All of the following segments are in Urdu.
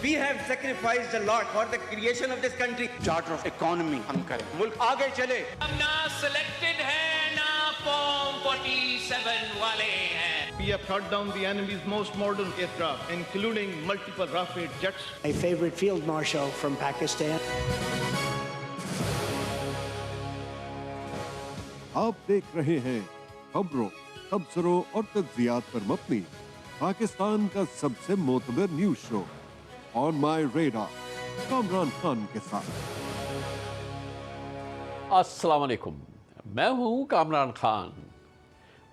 We have sacrificed a lot for the creation of this country. Charter of economy ہم کریں, ملک آگے چلے. ہم نہ سلیکٹڈ ہیں نہ فارم 47 والے ہیں. We have shot down the enemy's most modern aircraft, including multiple Rafale jets. A favorite field marshal from Pakistan. آپ دیکھ رہے ہیں خبروں، تبصروں اور تجزیات پر مبنی پاکستان کا سب سے معتبر نیوز شو آن مائی ریڈار کامران خان کے ساتھ. السلام علیکم، میں ہوں کامران خان.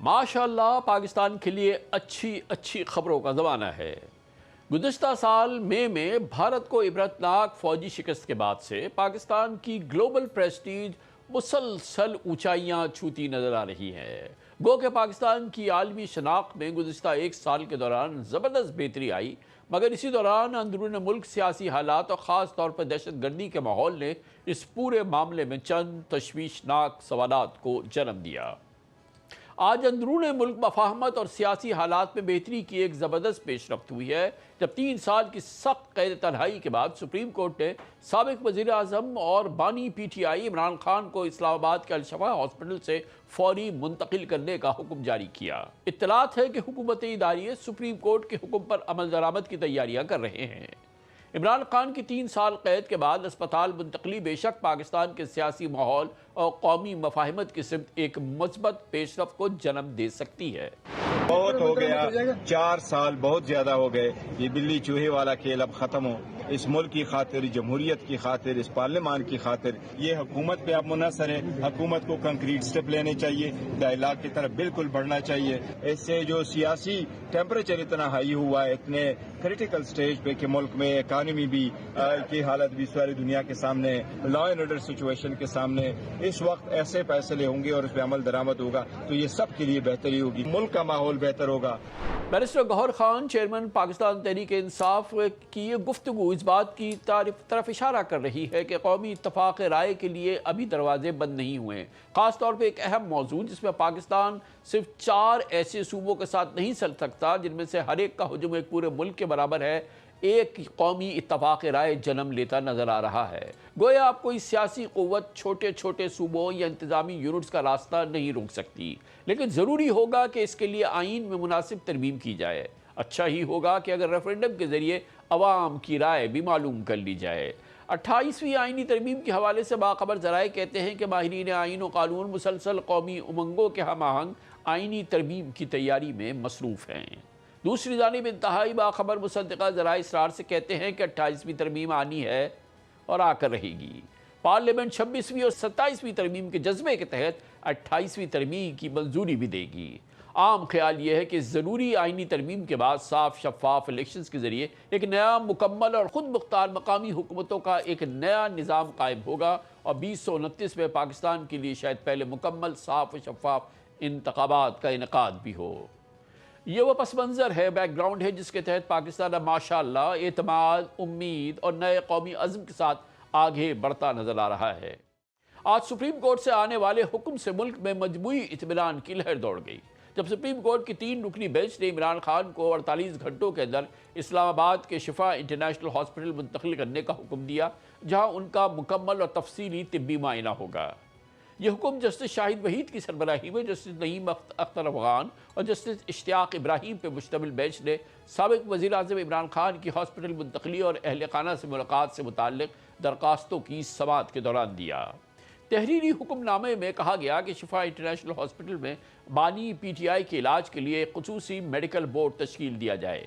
ماشاءاللہ پاکستان کے لیے اچھی خبروں کا زمانہ ہے. گزشتہ سال مئی میں بھارت کو عبرتناک فوجی شکست کے بعد سے پاکستان کی گلوبل پریسٹیج مسلسل اونچائیاں چھوتی نظر آ رہی ہے. گو کہ پاکستان کی عالمی شناخت میں گزشتہ ایک سال کے دوران زبردست بہتری آئی، مگر اسی دوران اندرون ملک سیاسی حالات اور خاص طور پر دہشت گردی کے ماحول نے اس پورے معاملے میں چند تشویشناک سوالات کو جنم دیا. آج اندرون ملک مفاہمت اور سیاسی حالات میں بہتری کی ایک زبردست پیش رفت ہوئی ہے، جب 3 سال کی سخت قید تنہائی کے بعد سپریم کورٹ نے سابق وزیر اعظم اور بانی پی ٹی آئی عمران خان کو اسلام آباد کے الشفا ہاسپٹل سے فوری منتقل کرنے کا حکم جاری کیا. اطلاعات ہے کہ حکومتی ادارے سپریم کورٹ کے حکم پر عمل درآمد کی تیاریاں کر رہے ہیں. عمران خان کی 3 سال قید کے بعد اسپتال منتقلی بے شک پاکستان کے سیاسی ماحول اور قومی مفاہمت کی سمت ایک مثبت پیش رفت کو جنم دے سکتی ہے. بہت ہو گیا، 4 سال بہت زیادہ ہو گئے. یہ بلی چوہے والا کھیل اب ختم ہو. اس ملک کی خاطر، جمہوریت کی خاطر، اس پارلیمان کی خاطر یہ حکومت پہ اب منحصر ہے. حکومت کو کنکریٹ سٹیپ لینے چاہیے، ڈائلاگ کی طرف بالکل بڑھنا چاہیے. اس سے جو سیاسی ٹیمپریچر اتنا ہائی ہوا ہے، اتنے کریٹیکل سٹیج پہ کہ ملک میں اکانومی بھی کی حالت بھی ساری دنیا کے سامنے، لا اینڈ آرڈر سچویشن کے سامنے، اس وقت ایسے فیصلے ہوں گے اور اس پہ عمل درآمد ہوگا تو یہ سب کے لیے بہتری ہوگی، ملک کا ماحول بہتر ہوگا. بیرسٹر گوہر خان چیئرمین پاکستان تحریک انصاف کی یہ گفتگو اس بات کی طرف اشارہ کر رہی ہے کہ قومی اتفاق رائے کے لیے ابھی دروازے بند نہیں ہوئے. خاص طور پہ ایک اہم موضوع جس میں پاکستان صرف 4 ایسے صوبوں کے ساتھ نہیں چل سکتا جن میں سے ہر ایک کا حجم ایک پورے ملک کے برابر ہے، ایک قومی اتفاق رائے جنم لیتا نظر آ رہا ہے. گویا آپ کوئی سیاسی قوت چھوٹے صوبوں یا انتظامی یونٹس کا راستہ نہیں روک سکتی، لیکن ضروری ہوگا کہ اس کے لیے آئین میں مناسب ترمیم کی جائے. اچھا ہی ہوگا کہ اگر ریفرینڈم کے ذریعے عوام کی رائے بھی معلوم کر لی جائے. 28ویں آئینی ترمیم کے حوالے سے باخبر ذرائع کہتے ہیں کہ ماہرین آئین و قانون مسلسل قومی امنگوں کے ہم آہنگ آئینی ترمیم کی تیاری میں مصروف ہیں. دوسری جانب انتہائی باخبر مصدقہ ذرائع اسرار سے کہتے ہیں کہ 28ویں ترمیم آنی ہے اور آ کر رہے گی. پارلیمنٹ 26ویں اور 27ویں ترمیم کے جذبے کے تحت 28ویں ترمیم کی منظوری بھی دے گی. عام خیال یہ ہے کہ ضروری آئینی ترمیم کے بعد صاف شفاف الیکشنز کے ذریعے ایک نیا مکمل اور خود مختار مقامی حکومتوں کا ایک نیا نظام قائم ہوگا اور 2029 میں پاکستان کے لیے شاید پہلے مکمل صاف و شفاف انتخابات کا انعقاد بھی ہو. یہ وہ پس منظر ہے، بیک گراؤنڈ ہے جس کے تحت پاکستان اب ماشاءاللہ اعتماد، امید اور نئے قومی عزم کے ساتھ آگے بڑھتا نظر آ رہا ہے. آج سپریم کورٹ سے آنے والے حکم سے ملک میں مجموعی اطمینان کی لہر دوڑ گئی جب سپریم کورٹ کی 3 رکنی بینچ نے عمران خان کو 48 گھنٹوں کے اندر اسلام آباد کے شفا انٹرنیشنل ہاسپٹل منتقل کرنے کا حکم دیا، جہاں ان کا مکمل اور تفصیلی طبی معائنہ ہوگا. یہ حکم جسٹس شاہد وحید کی سربراہی میں جسٹس نعیم اختر افغان اور جسٹس اشتیاق ابراہیم پہ مشتمل بینچ نے سابق وزیر اعظم عمران خان کی ہاسپٹل منتقلی اور اہل خانہ سے ملاقات سے متعلق درخواستوں کی سماعت کے دوران دیا. تحریری حکم نامے میں کہا گیا کہ شفا انٹرنیشنل ہاسپٹل میں بانی پی ٹی آئی کے علاج کے لیے ایک خصوصی میڈیکل بورڈ تشکیل دیا جائے.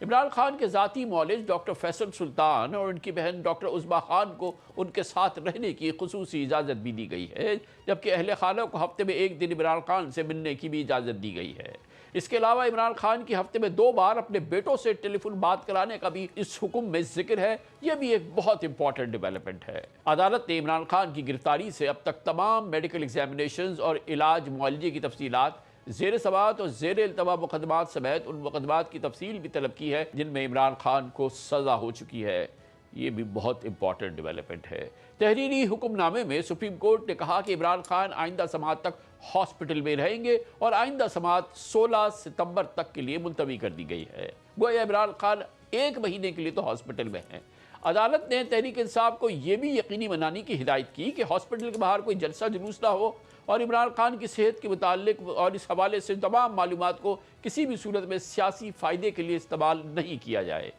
عمران خان کے ذاتی معالج ڈاکٹر فیصل سلطان اور ان کی بہن ڈاکٹر عظمیٰ خان کو ان کے ساتھ رہنے کی خصوصی اجازت بھی دی گئی ہے، جبکہ اہل خانہ کو ہفتے میں 1 دن عمران خان سے ملنے کی بھی اجازت دی گئی ہے. اس کے علاوہ عمران خان کی ہفتے میں 2 بار اپنے بیٹوں سے ٹیلی فون بات کرانے کا بھی اس حکم میں ذکر ہے. یہ بھی ایک بہت امپورٹنٹ ڈیولپمنٹ ہے. عدالت نے عمران خان کی گرفتاری سے اب تک تمام میڈیکل ایگزامینیشنز اور علاج معالجے کی تفصیلات، زیر سماعت اور زیر التوا مقدمات سمیت ان مقدمات کی تفصیل بھی طلب کی ہے جن میں عمران خان کو سزا ہو چکی ہے. یہ بھی بہت امپورٹنٹ ڈیولپمنٹ ہے. تحریری حکم نامے میں سپریم کورٹ نے کہا کہ عمران خان آئندہ سماعت تک ہاسپٹل میں رہیں گے اور آئندہ سماعت 16 ستمبر تک کے لیے ملتوی کر دی گئی ہے. گویا عمران خان 1 مہینے کے لیے تو ہاسپٹل میں ہیں۔ عدالت نے تحریک انصاف کو یہ بھی یقینی بنانے کی ہدایت کی کہ ہاسپٹل کے باہر کوئی جلسہ جلوس نہ ہو اور عمران خان کی صحت کے متعلق اور اس حوالے سے تمام معلومات کو کسی بھی صورت میں سیاسی فائدے کے لیے استعمال نہیں کیا جائے۔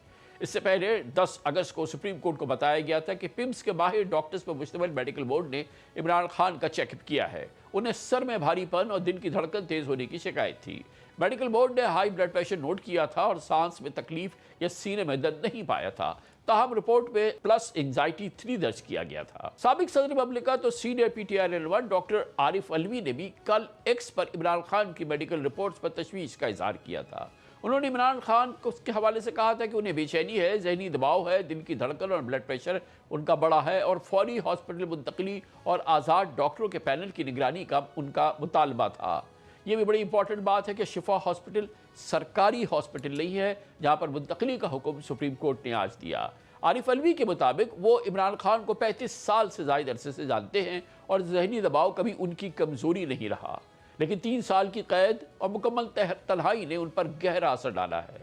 اس سے پہلے 10 اگست کو سپریم کورٹ کو بتایا گیا تھا کہ پمس کے باہر ڈاکٹرز پر مشتمل میڈیکل بورڈ نے عمران خان کا چیک اپ کیا ہے۔ انہیں سر میں بھاری پن اور دل کی دھڑکن تیز ہونے کی شکایت تھی۔ میڈیکل بورڈ نے ہائی بلڈ پریشر نوٹ کیا تھا اور سانس میں تکلیف یا سینے میں درد نہیں پایا تھا، تاہم رپورٹ میں پلس انزائٹی 3 درج کیا گیا تھا۔ سابق صدر مملکت اور سینئر پی ٹی آئی رہنما ڈاکٹر عارف علوی نے بھی کل ایکس پر عمران خان کی میڈیکل رپورٹس پر تشویش کا اظہار کیا تھا۔ انہوں نے عمران خان کو اس کے حوالے سے کہا تھا کہ انہیں بے چینی ہے، ذہنی دباؤ ہے، دل کی دھڑکن اور بلڈ پریشر ان کا بڑا ہے اور فوری ہاسپٹل منتقلی اور آزاد ڈاکٹروں کے پینل کی نگرانی کا ان کا مطالبہ تھا۔ یہ بھی بڑی امپورٹنٹ بات ہے کہ شفا ہاسپٹل سرکاری ہاسپٹل نہیں ہے جہاں پر منتقلی کا حکم سپریم کورٹ نے آج دیا۔ عارف علوی کے مطابق وہ عمران خان کو 35 سال سے زائد عرصے سے جانتے ہیں اور ذہنی دباؤ کبھی ان کی کمزوری نہیں رہا، لیکن 3 سال کی قید اور مکمل تنہائی نے ان پر گہرا اثر ڈالا ہے۔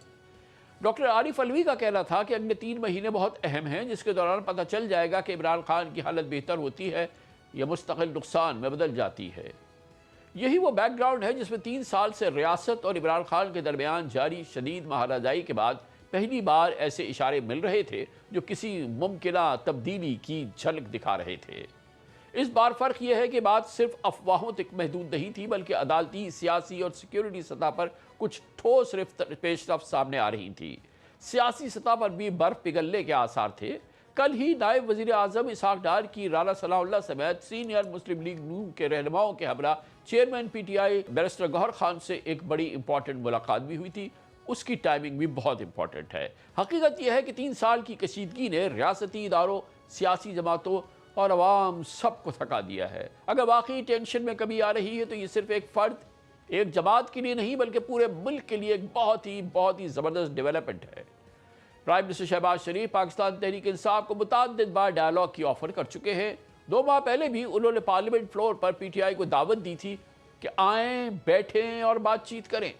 ڈاکٹر عارف علوی کا کہنا تھا کہ اگلے 3 مہینے بہت اہم ہیں، جس کے دوران پتہ چل جائے گا کہ عمران خان کی حالت بہتر ہوتی ہے یا مستقل نقصان میں بدل جاتی ہے۔ یہی وہ بیک گراؤنڈ ہے جس میں 3 سال سے ریاست اور عمران خان کے درمیان جاری شدید مہاراجائی کے بعد پہلی بار ایسے اشارے مل رہے تھے جو کسی ممکنہ تبدیلی کی جھلک دکھا رہے تھے۔ اس بار فرق یہ ہے کہ بات صرف افواہوں تک محدود نہیں تھی، بلکہ عدالتی، سیاسی اور سیکیورٹی سطح پر کچھ ٹھوس پیش رفت سامنے آ رہی تھی۔ سیاسی سطح پر بھی برف پگھلنے کے آثار تھے۔ کل ہی نائب وزیر اعظم اسحاق ڈار کی رانا ثناء اللہ سمیت سینئر مسلم لیگ نون کے رہنماؤں کے ہمراہ chairman P T I barrister Gohar Khan سے ایک بڑی امپورٹنٹ ملاقات بھی ہوئی تھی۔ اس کی ٹائمنگ بھی بہت امپورٹنٹ ہے۔ حقیقت یہ ہے کہ 3 سال کی کشیدگی نے ریاستی اداروں، سیاسی جماعتوں اور عوام سب کو تھکا دیا ہے۔ اگر واقعی ٹینشن میں کمی آ رہی ہے تو یہ صرف ایک فرد، ایک جماعت کے لیے نہیں بلکہ پورے ملک کے لیے ایک بہت ہی زبردست ڈیولپمنٹ ہے۔ پرائم منسٹر شہباز شریف پاکستان تحریک انصاف کو متعدد بار ڈائیلاگ کی آفر کر چکے ہیں۔ 2 ماہ پہلے بھی انہوں نے پارلیمنٹ فلور پر پی ٹی آئی کو دعوت دی تھی کہ آئیں، بیٹھیں اور بات چیت کریں۔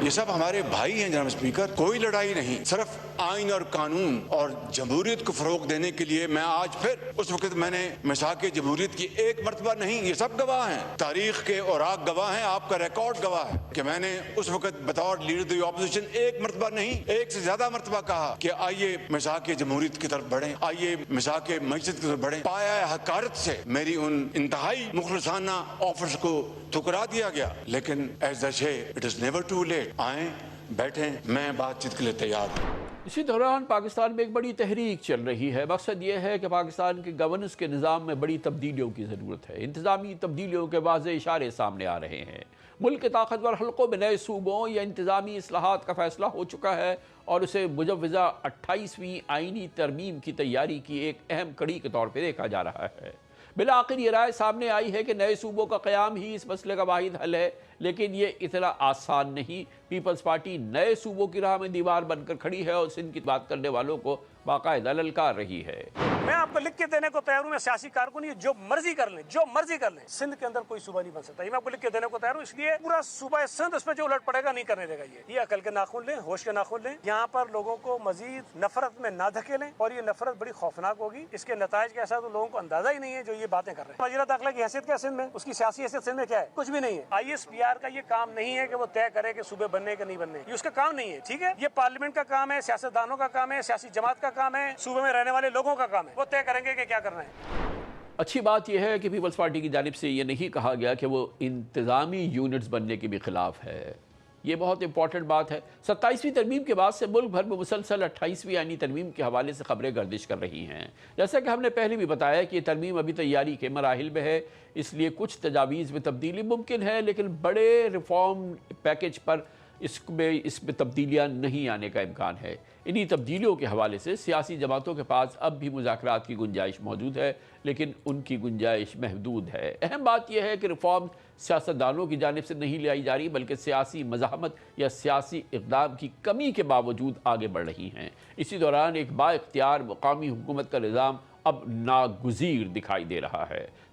یہ سب ہمارے بھائی ہیں جناب اسپیکر، کوئی لڑائی نہیں، صرف آئین اور قانون اور جمہوریت کو فروغ دینے کے لیے میں آج پھر اس وقت میں نے مساق جمہوریت کی ایک مرتبہ نہیں، یہ سب گواہ ہیں، تاریخ کے اوراق گواہ ہیں، آپ کا ریکارڈ گواہ ہے کہ میں نے اس وقت بطور لیڈر دی اپوزیشن ایک مرتبہ نہیں، ایک سے زیادہ مرتبہ کہا کہ آئیے مساق جمہوریت کی طرف بڑھیں، آئیے مساق معیشت کی طرف بڑھیں۔ پایا حقارت سے میری ان انتہائی مخلصانہ آفرز کو ٹھکرا دیا گیا، لیکن ایز اے شے it is never too late, آئیں، بیٹھیں، میں بات چیت کے لیے تیار ہوں۔ اسی دوران پاکستان میں ایک بڑی تحریک چل رہی ہے۔ مقصد یہ ہے کہ پاکستان کے گورننس کے نظام میں بڑی تبدیلیوں کی ضرورت ہے۔ انتظامی تبدیلیوں کے واضح اشارے سامنے آ رہے ہیں۔ ملک کے طاقتور حلقوں میں نئے صوبوں یا انتظامی اصلاحات کا فیصلہ ہو چکا ہے اور اسے مجوزہ 28ویں آئینی ترمیم کی تیاری کی ایک اہم کڑی کے طور پہ دیکھا جا رہا ہے۔ بالآخر یہ رائے سامنے آئی ہے کہ نئے صوبوں کا قیام ہی اس مسئلے کا واحد حل ہے، لیکن یہ اتنا آسان نہیں۔ پیپلز پارٹی نئے صوبوں کی راہ میں دیوار بن کر کھڑی ہے اور سندھ کی بات کرنے والوں کو باقاعدہ للکار رہی ہے۔ میں آپ کو لکھ کے دینے کو تیار ہوں، میں سیاسی کارکن یہ جو مرضی کر لیں، جو مرضی کر لیں، سندھ کے اندر کوئی صوبہ نہیں بن سکتا، یہ میں آپ کو لکھ کے دینے کو تیار ہوں۔ اس لیے پورا صوبہ سندھ اس میں جو الٹ پڑے گا نہیں کرنے دے گا۔ یہ عقل کے ناخن لیں، ہوش کے ناخن لیں، یہاں پر لوگوں کو مزید نفرت میں نہ دھکیلیں اور یہ نفرت بڑی خوفناک ہوگی۔ اس کے نتائج کیسا تو لوگوں کو اندازہ ہی نہیں ہے جو یہ باتیں کر رہے ہیں۔ وزیر داخلہ کی حیثیت کیا سندھ میں، اس کی سیاسی حیثیت سندھ میں کیا ہے؟ کچھ بھی نہیں ہے۔ آئی ایس پی آر کا یہ کام نہیں ہے کہ وہ طے کرے کہ صوبے بننے کے نہیں بننے، یہ اس کا کام نہیں ہے، ٹھیک ہے؟ یہ پارلیمنٹ کا کام ہے، سیاستدانوں کا کام ہے، سیاسی جماعت کا کام ہے، صوبے میں رہنے والے لوگوں کا کام ہے، وہ طے کریں گے کہ کیا کرنا ہے۔ اچھی بات یہ ہے کہ پیپلز پارٹی کی جانب سے یہ نہیں کہا گیا کہ وہ انتظامی یونٹس بننے کے بھی خلاف ہے۔ یہ بہت امپورٹنٹ بات ہے۔ 27ویں ترمیم کے بعد سے ملک بھر میں مسلسل 28ویں آئینی ترمیم کے حوالے سے خبریں گردش کر رہی ہیں۔ جیسا کہ ہم نے پہلے بھی بتایا کہ یہ ترمیم ابھی تیاری کے مراحل میں ہے، اس لیے کچھ تجاویز میں تبدیلی ممکن ہے، لیکن بڑے ریفارم پیکج پر اس میں تبدیلیاں نہیں آنے کا امکان ہے۔ انہی تبدیلیوں کے حوالے سے سیاسی جماعتوں کے پاس اب بھی مذاکرات کی گنجائش موجود ہے، لیکن ان کی گنجائش محدود ہے۔ اہم بات یہ ہے کہ ریفارم سیاستدانوں کی جانب سے نہیں لائی جا رہی، بلکہ سیاسی مزاحمت یا سیاسی اقدام کی کمی کے باوجود آگے بڑھ رہی ہیں۔ اسی دوران ایک با اختیار مقامی حکومت کا نظام اب ناگزیر دکھائی دے رہا ہے۔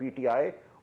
PTI,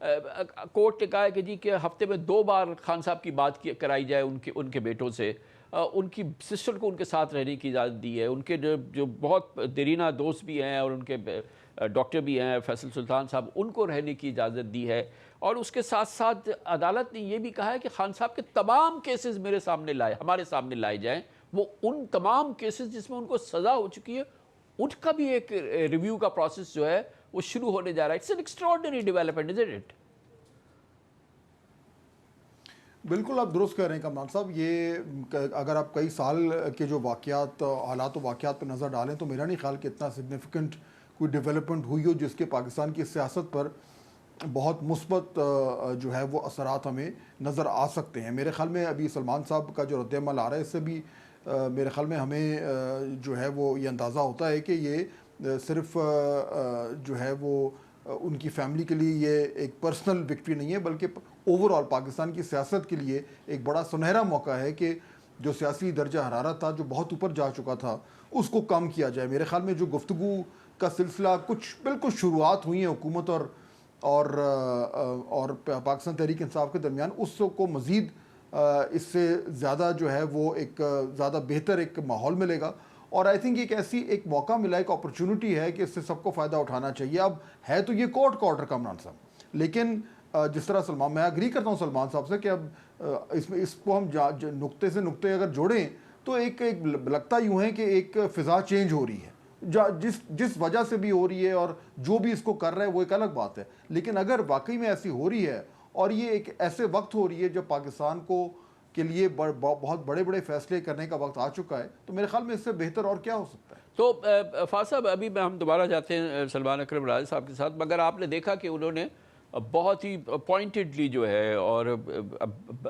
کورٹ نے کہا ہے کہ جی کہ ہفتے میں 2 بار خان صاحب کی بات کرائی جائے ان کے بیٹوں سے. ان کی سسٹر کو ان کے ساتھ رہنے کی اجازت دی ہے. ان کے جو بہت دیرینہ دوست بھی ہیں اور ان کے ڈاکٹر بھی ہیں فیصل سلطان صاحب, ان کو رہنے کی اجازت دی ہے. اور اس کے ساتھ ساتھ عدالت نے یہ بھی کہا ہے کہ خان صاحب کے تمام کیسز ہمارے سامنے لائے جائیں. وہ ان تمام کیسز جس میں ان کو سزا ہو چکی ہے, ان کا بھی ایک ریویو کا پروسیس جو ہے وہ شروع ہونے جا رہا ہے. It's an extraordinary development, isn't it? بالکل آپ درست کہہ رہے ہیں کمران صاحب. یہ اگر آپ کئی سال کے جو واقعات, حالات و واقعات پہ نظر ڈالیں تو میرا نہیں خیال کہ اتنا سگنیفیکنٹ کوئی ڈیولپمنٹ ہوئی ہو جس کے پاکستان کی سیاست پر بہت مثبت جو ہے وہ اثرات ہمیں نظر آ سکتے ہیں. میرے خیال میں ابھی سلمان صاحب کا جو رد عمل آ رہا ہے اس سے بھی میرے خیال میں ہمیں جو ہے وہ یہ اندازہ ہوتا ہے کہ یہ صرف جو ہے وہ ان کی فیملی کے لیے یہ ایک پرسنل وکٹری نہیں ہے, بلکہ اوور آل پاکستان کی سیاست کے لیے ایک بڑا سنہرا موقع ہے کہ جو سیاسی درجہ حرارت تھا جو بہت اوپر جا چکا تھا اس کو کم کیا جائے. میرے خیال میں جو گفتگو کا سلسلہ کچھ بالکل شروعات ہوئی ہیں حکومت اور پاکستان تحریک انصاف کے درمیان, اس کو مزید اس سے زیادہ جو ہے وہ ایک زیادہ بہتر ایک ماحول ملے گا. اور آئی تھنک ایک موقع ملا, ایک اپرچونٹی ہے کہ اس سے سب کو فائدہ اٹھانا چاہیے. اب ہے تو یہ کورٹ کا آرڈر کامران صاحب, لیکن جس طرح میں اگری کرتا ہوں سلمان صاحب سے کہ اب اس کو ہم نقطے سے نقطے اگر جوڑیں تو ایک لگتا یوں ہے کہ ایک فضا چینج ہو رہی ہے, جس وجہ سے بھی ہو رہی ہے اور جو بھی اس کو کر رہا ہے وہ ایک الگ بات ہے. لیکن اگر واقعی میں ایسی ہو رہی ہے اور یہ ایک ایسے وقت ہو رہی ہے جب پاکستان کے لیے بہت بڑے بڑے فیصلے کرنے کا وقت آ چکا ہے, تو میرے خیال میں اس سے بہتر اور کیا ہو سکتا ہے. تو فاضل صاحب ابھی ہم دوبارہ جاتے ہیں سلمان اکرم راجہ صاحب کے ساتھ, مگر آپ نے دیکھا کہ انہوں نے بہت ہی پوائنٹڈلی جو ہے اور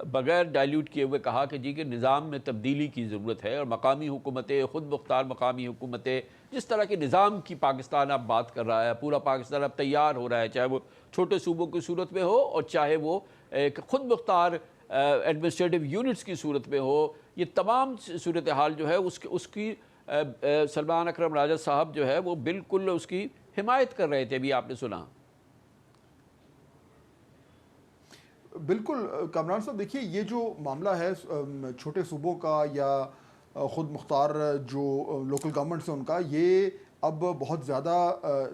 بغیر ڈائلیوٹ کیے ہوئے کہا کہ جی کہ نظام میں تبدیلی کی ضرورت ہے اور مقامی حکومتیں, خود مختار مقامی حکومتیں, جس طرح کے نظام کی پاکستان اب بات کر رہا ہے, پورا پاکستان اب تیار ہو رہا ہے, چاہے وہ چھوٹے صوبوں کی صورت میں ہو اور چاہے وہ ایک خود مختار ایڈمنسٹریٹو یونٹس کی صورت میں ہو. یہ تمام صورتحال جو ہے اس کی سلمان اکرم راجہ صاحب جو ہے وہ بالکل اس کی حمایت کر رہے تھے, ابھی آپ نے سنا. بالکل کامران صاحب, دیکھیے یہ جو معاملہ ہے چھوٹے صوبوں کا یا خود مختار جو لوکل گورنمنٹس ہیں ان کا, یہ اب بہت زیادہ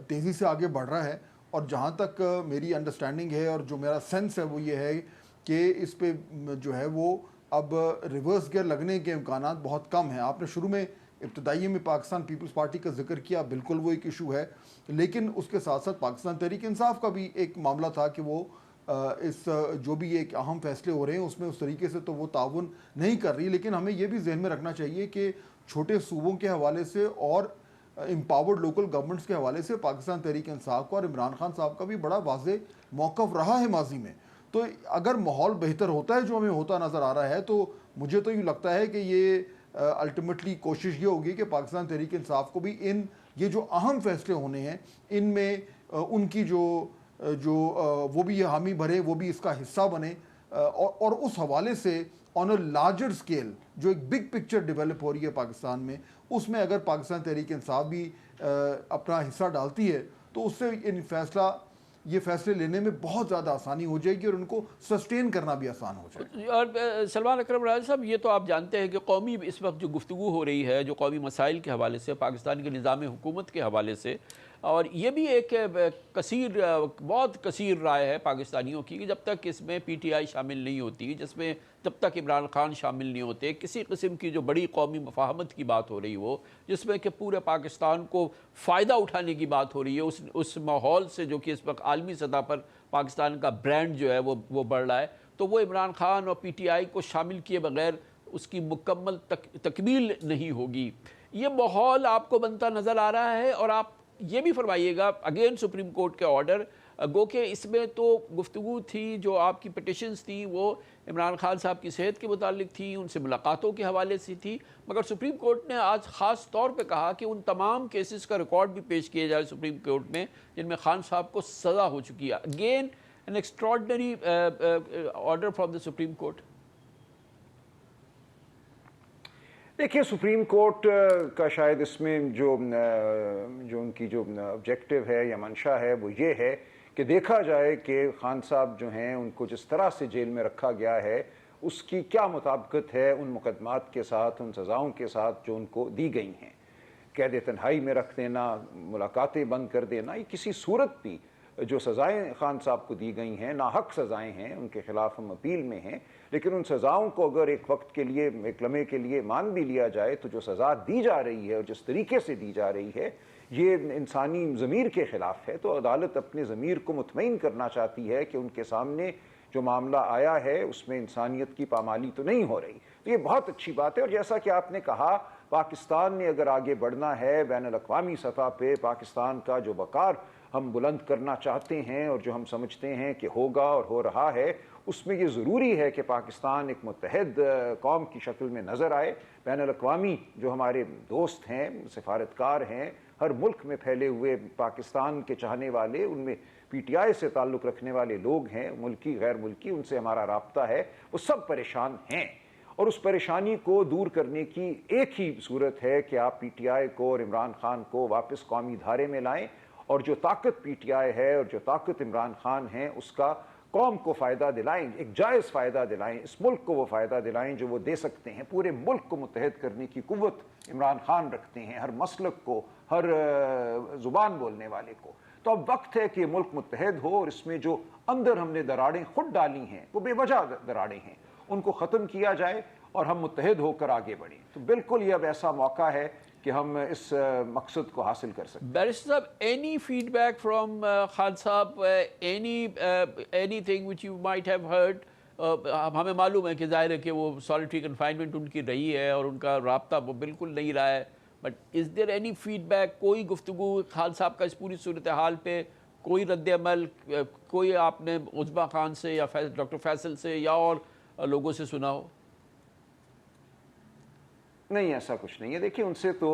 تیزی سے آگے بڑھ رہا ہے. اور جہاں تک میری انڈرسٹینڈنگ ہے اور جو میرا سینس ہے وہ یہ ہے کہ اس پہ جو ہے وہ اب ریورس گیئر لگنے کے امکانات بہت کم ہیں. آپ نے شروع میں ابتدائی میں پاکستان پیپلز پارٹی کا ذکر کیا, بالکل وہ ایک ایشو ہے, لیکن اس کے ساتھ ساتھ پاکستان تحریک انصاف کا بھی ایک معاملہ تھا کہ وہ اس جو بھی ایک اہم فیصلے ہو رہے ہیں اس میں اس طریقے سے تو وہ تعاون نہیں کر رہی. لیکن ہمیں یہ بھی ذہن میں رکھنا چاہیے کہ چھوٹے صوبوں کے حوالے سے اور امپاورڈ لوکل گورنمنٹس کے حوالے سے پاکستان تحریک انصاف کا اور عمران خان صاحب کا بھی بڑا واضح موقف رہا ہے ماضی میں. تو اگر ماحول بہتر ہوتا ہے جو ہمیں ہوتا نظر آ رہا ہے, تو مجھے تو یہ لگتا ہے کہ یہ الٹیمیٹلی کوشش یہ ہوگی کہ پاکستان تحریک انصاف کو بھی یہ جو اہم فیصلے ہونے ہیں ان میں ان کی جو وہ بھی یہ حامی بھرے, وہ بھی اس کا حصہ بنے, اور اس حوالے سے آن اے لارجر اسکیل جو ایک بگ پکچر ڈیولپ ہو رہی ہے پاکستان میں, اس میں اگر پاکستان تحریک انصاف بھی اپنا حصہ ڈالتی ہے تو اس سے یہ فیصلے لینے میں بہت زیادہ آسانی ہو جائے گی اور ان کو سسٹین کرنا بھی آسان ہو جائے گا. اور سلمان اکرم راجہ صاحب, یہ تو آپ جانتے ہیں کہ قومی اس وقت جو گفتگو ہو رہی ہے جو قومی مسائل کے حوالے سے, پاکستان کے نظام حکومت کے حوالے سے, اور یہ بھی ایک بہت کثیر رائے ہے پاکستانیوں کی کہ جب تک اس میں پی ٹی آئی شامل نہیں ہوتی, جب تک عمران خان شامل نہیں ہوتے, کسی قسم کی جو بڑی قومی مفاہمت کی بات ہو رہی ہو جس میں کہ پورے پاکستان کو فائدہ اٹھانے کی بات ہو رہی ہے, اس ماحول سے جو کہ اس وقت عالمی سطح پر پاکستان کا برانڈ جو ہے وہ بڑھ رہا ہے, تو وہ عمران خان اور پی ٹی آئی کو شامل کیے بغیر اس کی مکمل تکمیل نہیں ہوگی. یہ ماحول آپ کو بنتا نظر آ رہا ہے. اور آپ یہ بھی فرمائیے گا, اگین سپریم کورٹ کے آرڈر, گو کہ اس میں تو گفتگو تھی, جو آپ کی پٹیشنز تھی وہ عمران خان صاحب کی صحت کے متعلق تھی, ان سے ملاقاتوں کے حوالے سے تھی, مگر سپریم کورٹ نے آج خاص طور پہ کہا کہ ان تمام کیسز کا ریکارڈ بھی پیش کیا جائے سپریم کورٹ میں جن میں خان صاحب کو سزا ہو چکی ہے. Again an extraordinary order from the supreme court. دیکھیے سپریم کورٹ کا شاید اس میں جو ان کی جو آبجیکٹو ہے یا منشا ہے وہ یہ ہے کہ دیکھا جائے کہ خان صاحب جو ہیں ان کو جس طرح سے جیل میں رکھا گیا ہے اس کی کیا مطابقت ہے ان مقدمات کے ساتھ، ان سزاؤں کے ساتھ جو ان کو دی گئی ہیں. قید تنہائی میں رکھ دینا، ملاقاتیں بند کر دینا، یہ کسی صورت بھی جو سزائیں خان صاحب کو دی گئی ہیں ناحق سزائیں ہیں، ان کے خلاف ہم اپیل میں ہیں، لیکن ان سزاؤں کو اگر ایک وقت کے لیے، ایک لمحے کے لیے مان بھی لیا جائے تو جو سزا دی جا رہی ہے اور جس طریقے سے دی جا رہی ہے یہ انسانی ضمیر کے خلاف ہے. تو عدالت اپنے ضمیر کو مطمئن کرنا چاہتی ہے کہ ان کے سامنے جو معاملہ آیا ہے اس میں انسانیت کی پامالی تو نہیں ہو رہی. تو یہ بہت اچھی بات ہے. اور جیسا کہ آپ نے کہا، پاکستان نے اگر آگے بڑھنا ہے بین الاقوامی سطح پہ، پاکستان کا جو وقار ہم بلند کرنا چاہتے ہیں اور جو ہم سمجھتے ہیں کہ ہوگا اور ہو رہا ہے، اس میں یہ ضروری ہے کہ پاکستان ایک متحد قوم کی شکل میں نظر آئے. بین الاقوامی جو ہمارے دوست ہیں، سفارتکار ہیں، ہر ملک میں پھیلے ہوئے پاکستان کے چاہنے والے، ان میں پی ٹی آئی سے تعلق رکھنے والے لوگ ہیں، ملکی غیر ملکی، ان سے ہمارا رابطہ ہے، وہ سب پریشان ہیں. اور اس پریشانی کو دور کرنے کی ایک ہی صورت ہے کہ آپ پی ٹی آئی کو اور عمران خان کو واپس قومی دھارے میں لائیں، اور جو طاقت پی ٹی آئی ہے اور جو طاقت عمران خان ہے اس کا قوم کو فائدہ دلائیں، ایک جائز فائدہ دلائیں، اس ملک کو وہ فائدہ دلائیں جو وہ دے سکتے ہیں. پورے ملک کو متحد کرنے کی قوت عمران خان رکھتے ہیں، ہر مسلک کو، ہر زبان بولنے والے کو. تو اب وقت ہے کہ یہ ملک متحد ہو، اور اس میں جو اندر ہم نے دراڑیں خود ڈالی ہیں، وہ بے وجہ دراڑیں ہیں، ان کو ختم کیا جائے اور ہم متحد ہو کر آگے بڑھیں. تو بالکل یہ اب ایسا موقع ہے کہ ہم اس مقصد کو حاصل کر سکتے ہیں. بیرسٹر صاحب، any feedback from Khan صاحب، anything which you might have heard? ہمیں معلوم ہے کہ ظاہر ہے کہ وہ سالیٹری کنفائنمنٹ ان کی رہی ہے اور ان کا رابطہ وہ بالکل نہیں رہا ہے، but is there any feedback, کوئی گفتگو خان صاحب کا اس پوری صورتحال پہ، کوئی رد عمل، کوئی آپ نے عظما خان سے یا ڈاکٹر فیصل سے یا اور لوگوں سے سنا ہو؟ نہیں، ایسا کچھ نہیں ہے. دیکھیں، ان سے تو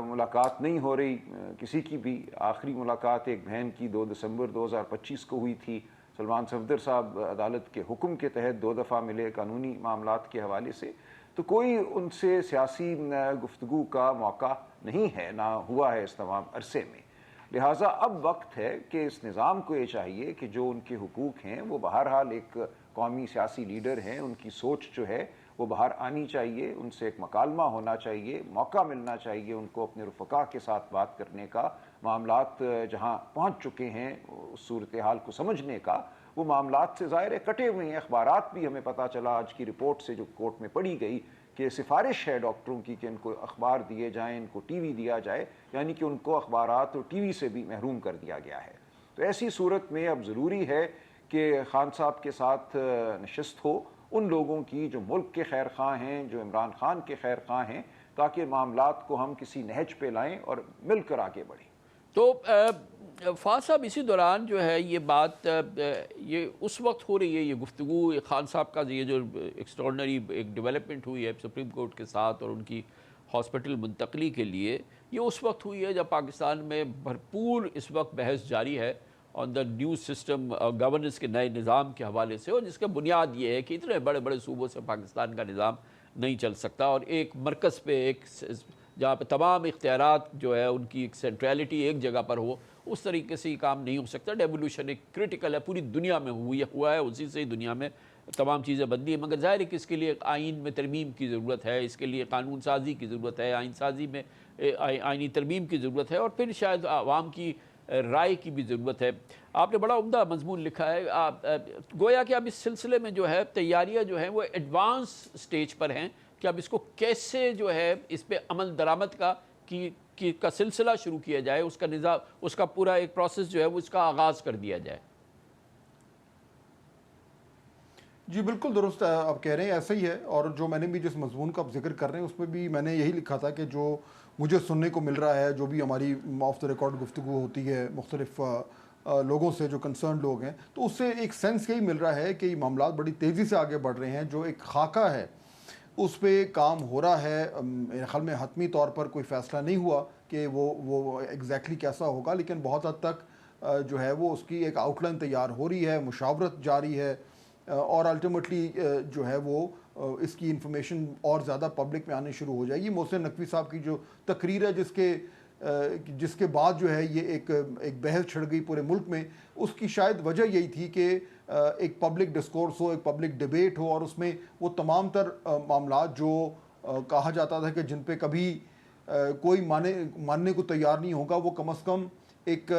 ملاقات نہیں ہو رہی کسی کی بھی. آخری ملاقات ایک بہن کی 2 دسمبر 2025 کو ہوئی تھی. سلمان صفدر صاحب عدالت کے حکم کے تحت 2 دفعہ ملے قانونی معاملات کے حوالے سے. تو کوئی ان سے سیاسی گفتگو کا موقع نہیں ہے، نہ ہوا ہے اس تمام عرصے میں. لہٰذا اب وقت ہے کہ اس نظام کو یہ چاہیے کہ جو ان کے حقوق ہیں وہ بہرحال ایک قومی سیاسی لیڈر ہیں، ان کی سوچ جو ہے وہ باہر آنی چاہیے، ان سے ایک مکالمہ ہونا چاہیے، موقع ملنا چاہیے ان کو اپنے رفقا کے ساتھ بات کرنے کا، معاملات جہاں پہنچ چکے ہیں اس صورتحال کو سمجھنے کا. وہ معاملات سے ظاہر کٹے ہوئے ہیں. اخبارات بھی ہمیں پتہ چلا آج کی رپورٹ سے جو کورٹ میں پڑھی گئی کہ سفارش ہے ڈاکٹروں کی کہ ان کو اخبار دیے جائیں، ان کو ٹی وی دیا جائے، یعنی کہ ان کو اخبارات اور ٹی وی سے بھی محروم کر دیا گیا ہے. تو ایسی صورت میں اب ضروری ہے کہ خان صاحب کے ساتھ نشست ہو ان لوگوں کی جو ملک کے خیر خواہ ہیں، جو عمران خان کے خیر خواہ ہیں، تاکہ معاملات کو ہم کسی نہج پہ لائیں اور مل کر آگے بڑھیں. تو فاض صاحب، اسی دوران جو ہے یہ بات یہ اس وقت ہو رہی ہے، یہ گفتگو خان صاحب کا یہ جو ایکسٹراڈنری ایک ڈیولپمنٹ ہوئی ہے سپریم کورٹ کے ساتھ اور ان کی ہاسپٹل منتقلی کے لیے، یہ اس وقت ہوئی ہے جب پاکستان میں بھرپور اس وقت بحث جاری ہے آن دا نیو سسٹم، گورننس کے نئے نظام کے حوالے سے، اور جس کا بنیاد یہ ہے کہ اتنے بڑے بڑے صوبوں سے پاکستان کا نظام نہیں چل سکتا، اور ایک مرکز پہ، ایک جہاں پہ تمام اختیارات جو ہے ان کی ایک سینٹریلٹی ایک جگہ پر ہو، اس طریقے سے یہ کام نہیں ہو سکتا. ڈیولوشن ایک کرٹیکل ہے، پوری دنیا میں ہوا ہے، اسی سے ہی دنیا میں تمام چیزیں بدلی ہیں. مگر ظاہر ہے کہ اس کے لیے آئین میں ترمیم کی ضرورت ہے، اس کے لیے قانون سازی کی ضرورت ہے، آئین سازی میں آئینی ترمیم کی ضرورت ہے، اور پھر شاید عوام کی رائے کی بھی ضرورت ہے. آپ نے بڑا عمدہ مضمون لکھا ہے. گویا کہ اب اس سلسلے میں جو ہے تیاریاں جو ہیں وہ ایڈوانس سٹیج پر ہیں کہ اب اس کو کیسے جو ہے اس پہ عمل درآمد کا سلسلہ شروع کیا جائے، اس کا نظام، اس کا پورا ایک پروسیس جو ہے وہ اس کا آغاز کر دیا جائے. جی بالکل درست ہے، آپ کہہ رہے ہیں ایسا ہی ہے. اور جو میں نے بھی جس مضمون کا آپ ذکر کر رہے ہیں اس میں بھی میں نے یہی لکھا تھا کہ جو مجھے سننے کو مل رہا ہے، جو بھی ہماری آف دا ریکارڈ گفتگو ہوتی ہے مختلف لوگوں سے جو کنسرن لوگ ہیں، تو اس سے ایک سینس یہی مل رہا ہے کہ یہ معاملات بڑی تیزی سے آگے بڑھ رہے ہیں. جو ایک خاکہ ہے اس پہ کام ہو رہا ہے. میرے خیال میں حتمی طور پر کوئی فیصلہ نہیں ہوا کہ وہ ایگزیکٹلی کیسا ہوگا، لیکن بہت حد تک جو ہے وہ اس کی ایک آؤٹ لائن تیار ہو رہی ہے، مشاورت جاری ہے، اور الٹیمیٹلی جو ہے وہ اس کی انفارمیشن اور زیادہ پبلک میں آنے شروع ہو جائے گی. محسن نقوی صاحب کی جو تقریر ہے جس کے جس کے بعد جو ہے یہ ایک بحث چھڑ گئی پورے ملک میں، اس کی شاید وجہ یہی تھی کہ ایک پبلک ڈسکورس ہو، ایک پبلک ڈیبیٹ ہو، اور اس میں وہ تمام تر معاملات جو کہا جاتا تھا کہ جن پہ کبھی کوئی ماننے کو تیار نہیں ہوگا، وہ کم از کم ایک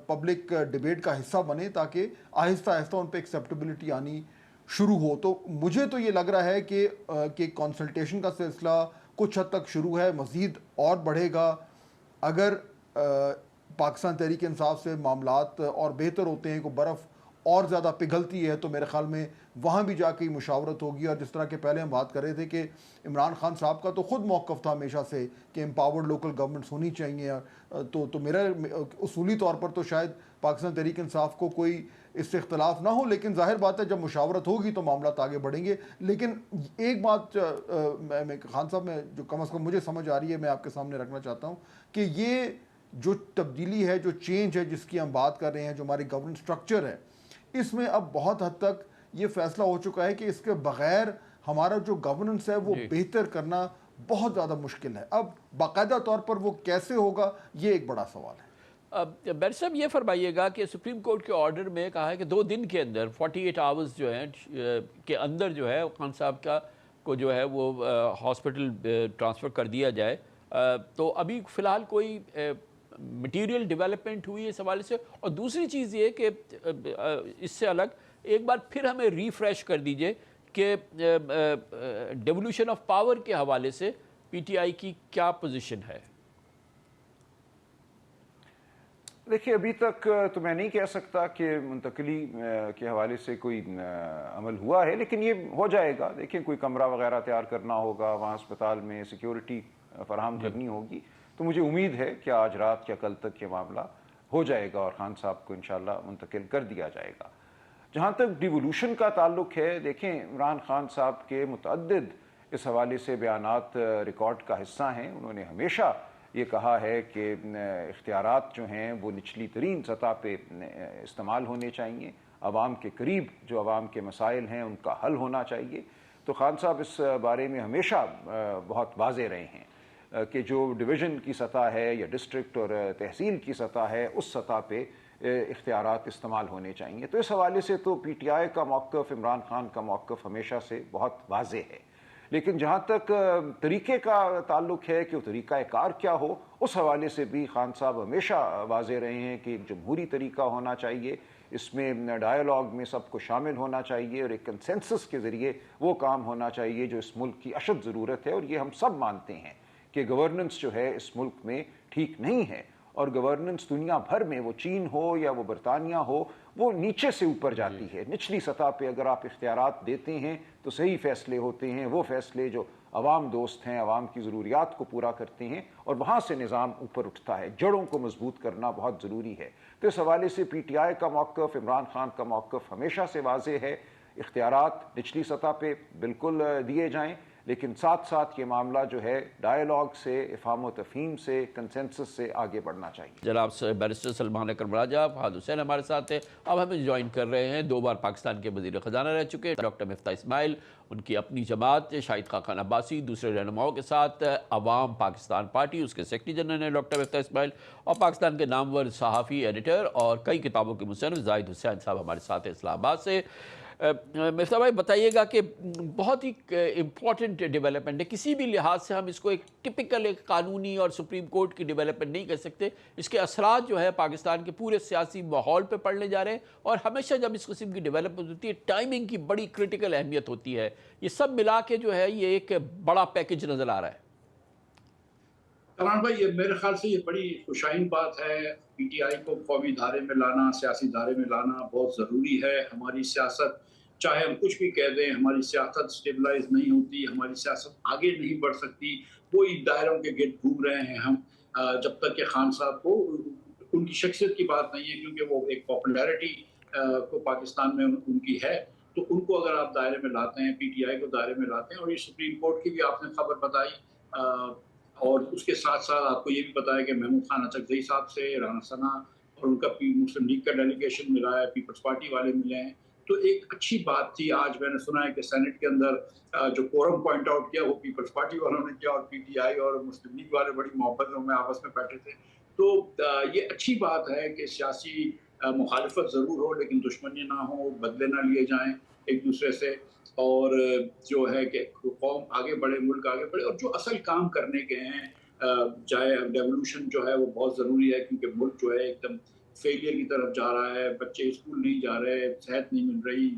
پبلک ڈیبیٹ کا حصہ بنے، تاکہ آہستہ آہستہ ان پہ ایکسیپٹیبلٹی آنی شروع ہو۔ تو مجھے تو یہ لگ رہا ہے کہ کنسلٹیشن کا سلسلہ کچھ حد تک شروع ہے، مزید اور بڑھے گا۔ اگر پاکستان تحریک انصاف سے معاملات اور بہتر ہوتے ہیں، کوئی برف اور زیادہ پگھلتی ہے، تو میرے خیال میں وہاں بھی جا کے مشاورت ہوگی۔ اور جس طرح کہ پہلے ہم بات کر رہے تھے کہ عمران خان صاحب کا تو خود موقف تھا ہمیشہ سے کہ امپاورڈ لوکل گورنمنٹس ہونی چاہیے، تو میرا اصولی طور پر تو شاید پاکستان تحریک انصاف کو کوئی اس سے اختلاف نہ ہو، لیکن ظاہر بات ہے جب مشاورت ہوگی تو معاملات آگے بڑھیں گے۔ لیکن ایک بات خان صاحب میں جو کم از کم مجھے سمجھ آ رہی ہے، میں آپ کے سامنے رکھنا چاہتا ہوں کہ یہ جو تبدیلی ہے، جو چینج ہے جس کی ہم بات کر رہے ہیں، جو ہماری گورننس سٹرکچر ہے، اس میں اب بہت حد تک یہ فیصلہ ہو چکا ہے کہ اس کے بغیر ہمارا جو گورننس ہے وہ بہتر کرنا بہت زیادہ مشکل ہے۔ اب باقاعدہ طور پر وہ کیسے ہوگا، یہ ایک بڑا سوال ہے۔ بیر صاحب یہ فرمائیے گا کہ سپریم کورٹ کے آرڈر میں کہا ہے کہ 2 دن کے اندر 48 آورز جو ہیں کے اندر جو ہے خان صاحب کو جو ہے وہ ہاسپٹل ٹرانسفر کر دیا جائے۔ تو ابھی فی الحال کوئی مٹیریل ڈیولپمنٹ ہوئی اس حوالے سے؟ اور دوسری چیز یہ کہ اس سے الگ ایک بار پھر ہمیں ریفریش کر دیجئے کہ ڈیولوشن آف پاور کے حوالے سے پی ٹی آئی کی کیا پوزیشن ہے؟ دیکھیے ابھی تک تو میں نہیں کہہ سکتا کہ منتقلی کے حوالے سے کوئی عمل ہوا ہے، لیکن یہ ہو جائے گا۔ دیکھیں کوئی کمرہ وغیرہ تیار کرنا ہوگا، وہاں اسپتال میں سیکیورٹی فراہم کرنی ہوگی، تو مجھے امید ہے کہ آج رات یا کل تک یہ معاملہ ہو جائے گا اور خان صاحب کو انشاءاللہ منتقل کر دیا جائے گا۔ جہاں تک ڈیولوشن کا تعلق ہے، دیکھیں عمران خان صاحب کے متعدد اس حوالے سے بیانات ریکارڈ کا حصہ ہیں۔ انہوں نے ہمیشہ یہ کہا ہے کہ اختیارات جو ہیں وہ نچلی ترین سطح پہ استعمال ہونے چاہیے، عوام کے قریب جو عوام کے مسائل ہیں ان کا حل ہونا چاہیے۔ تو خان صاحب اس بارے میں ہمیشہ بہت واضح رہے ہیں کہ جو ڈویژن کی سطح ہے یا ڈسٹرکٹ اور تحصیل کی سطح ہے، اس سطح پہ اختیارات استعمال ہونے چاہیے۔ تو اس حوالے سے تو پی ٹی آئی کا موقف، عمران خان کا موقف ہمیشہ سے بہت واضح ہے۔ لیکن جہاں تک طریقے کا تعلق ہے کہ وہ طریقہ کار کیا ہو، اس حوالے سے بھی خان صاحب ہمیشہ واضح رہے ہیں کہ ایک جمہوری طریقہ ہونا چاہیے، اس میں ڈائیلاگ میں سب کو شامل ہونا چاہیے اور ایک کنسنسس کے ذریعے وہ کام ہونا چاہیے جو اس ملک کی اشد ضرورت ہے۔ اور یہ ہم سب مانتے ہیں کہ گورننس جو ہے اس ملک میں ٹھیک نہیں ہے، اور گورننس دنیا بھر میں، وہ چین ہو یا وہ برطانیہ ہو، وہ نیچے سے اوپر جاتی ہے۔ نچلی سطح پہ اگر آپ اختیارات دیتے ہیں تو صحیح فیصلے ہوتے ہیں، وہ فیصلے جو عوام دوست ہیں، عوام کی ضروریات کو پورا کرتے ہیں، اور وہاں سے نظام اوپر اٹھتا ہے۔ جڑوں کو مضبوط کرنا بہت ضروری ہے۔ تو اس حوالے سے پی ٹی آئی کا موقف، عمران خان کا موقف ہمیشہ سے واضح ہے۔ اختیارات نچلی سطح پہ بالکل دیے جائیں، لیکن ساتھ ساتھ یہ معاملہ جو ہے ڈائیلاگ سے، افہام و تفہیم سے، کنسنسس سے آگے بڑھنا چاہیے۔ جناب بیرسٹر سلمان اکرم راجہ، فہد حسین ہمارے ساتھ ہیں، اب ہمیں جوائن کر رہے ہیں 2 بار پاکستان کے وزیر خزانہ رہ چکے ڈاکٹر مفتاح اسماعیل، ان کی اپنی جماعت شاہد خاقان عباسی، دوسرے رہنماؤں کے ساتھ عوام پاکستان پارٹی، اس کے سیکرٹری جنرل ہیں ڈاکٹر مفتاح اسماعیل، اور پاکستان کے نامور صحافی، ایڈیٹر اور کئی کتابوں کے مصنف زاہد حسین صاحب ہمارے ساتھ ہیں اسلام آباد سے۔ مفتاح بھائی بتائیے گا کہ بہت ہی امپورٹنٹ ڈیولپمنٹ ہے، کسی بھی لحاظ سے ہم اس کو ایک ٹپیکل ایک قانونی اور سپریم کورٹ کی ڈیولپمنٹ نہیں کر سکتے، اس کے اثرات جو ہے پاکستان کے پورے سیاسی ماحول پہ پڑنے جا رہے ہیں، اور ہمیشہ جب اس قسم کی ڈیولپمنٹ ہوتی ہے ٹائمنگ کی بڑی کرٹیکل اہمیت ہوتی ہے۔ یہ سب ملا کے جو ہے یہ ایک بڑا پیکج نظر آ رہا ہے۔ کمران بھائی، یہ میرے خیال سے یہ بڑی خوشائن بات ہے۔ پی ٹی آئی کو قومی دھارے میں لانا، سیاسی دھارے میں لانا بہت ضروری ہے۔ ہماری سیاست، چاہے ہم کچھ بھی کہہ دیں، ہماری سیاست سٹیبلائز نہیں ہوتی، ہماری سیاست آگے نہیں بڑھ سکتی، وہی دائروں کے گرد گھوم رہے ہیں ہم، جب تک کہ خان صاحب کو ان کی شخصیت کی بات نہیں ہے، کیونکہ وہ ایک پاپولیرٹی کو پاکستان میں ان کی ہے، تو ان کو اگر آپ دائرے میں لاتے ہیں، پی ٹی آئی کو دائرے میں لاتے ہیں، اور یہ سپریم کورٹ کی بھی آپ نے خبر بتائی، اور اس کے ساتھ ساتھ آپ کو یہ بھی بتایا کہ محمود خان اچکزئی صاحب سے رانا ثنا اور ان کا مسلم لیگ کا ڈیلیگیشن ملا ہے، پیپلز پارٹی والے ملے ہیں، تو ایک اچھی بات تھی. آج میں نے سنا ہے کہ سینٹ کے اندر جو کورم پوائنٹ آؤٹ کیا وہ پیپلز پارٹی والوں نے کیا اور پی ٹی آئی اور مسلم لیگ والے بڑی محبت میں آپس میں بیٹھے تھے. تو یہ اچھی بات ہے کہ سیاسی مخالفت ضرور ہو لیکن دشمنی نہ ہو, بدلے نہ لیے جائیں ایک دوسرے سے, اور جو ہے کہ قوم آگے بڑھے, ملک آگے بڑھے. اور جو اصل کام کرنے کے ہیں, چاہے ڈیولوشن جو ہے وہ بہت ضروری ہے کیونکہ ملک جو ہے ایک دم فیلئر کی طرف جا رہا ہے. بچے اسکول نہیں جا رہے, صحت نہیں مل رہی,